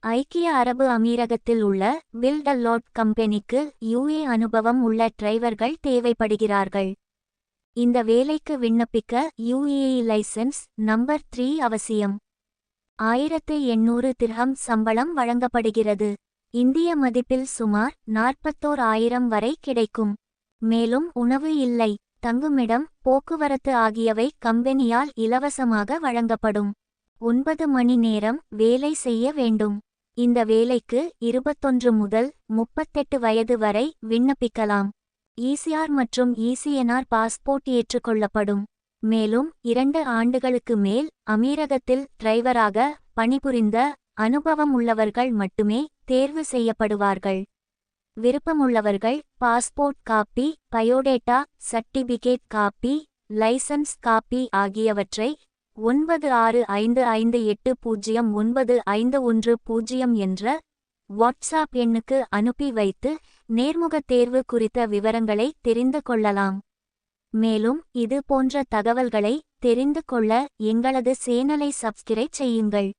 ஐக்கிய அரபு அமீரகத்தில் உள்ள பில்டல்லாட் கம்பெனிக்கு யுஏ அனுபவம் உள்ள டிரைவர்கள் தேவைப்படுகிறார்கள். இந்த வேலைக்கு விண்ணப்பிக்க யுஏஇ லைசென்ஸ் நம்பர் 3 அவசியம். 1800 திர்ஹம் சம்பளம் வழங்கப்படுகிறது. இந்திய மதிப்பில் சுமார் 41,000 வரை கிடைக்கும். மேலும் உணவு இல்லை, தங்குமிடம், போக்குவரத்து ஆகியவை கம்பெனியால் இலவசமாக வழங்கப்படும். 9 மணி நேரம் வேலை செய்ய வேண்டும். இந்த வேலைக்கு 21 முதல் 38 வயது வரை விண்ணப்பிக்கலாம். ஈசிஆர் மற்றும் ஈசிஎன்ஆர் பாஸ்போர்ட் ஏற்றுக்கொள்ளப்படும். மேலும் 2 ஆண்டுகளுக்கு மேல் அமீரகத்தில் டிரைவராக பணிபுரிந்த அனுபவம் உள்ளவர்கள் மட்டுமே தேர்வு செய்யப்படுவார்கள். விருப்பமுள்ளவர்கள் passport copy, biodata certificate copy, licence copy ஆகியவற்றை 9655809510 என்ற வாட்ஸ்ஆப் எண்ணுக்கு அனுப்பி வைத்து நேர்முகத் தேர்வு குறித்த விவரங்களை தெரிந்து கொள்ளலாம். மேலும் இது போன்ற தகவல்களை தெரிந்து கொள்ள எங்களது சேனலை சப்ஸ்கிரைப் செய்யுங்கள்.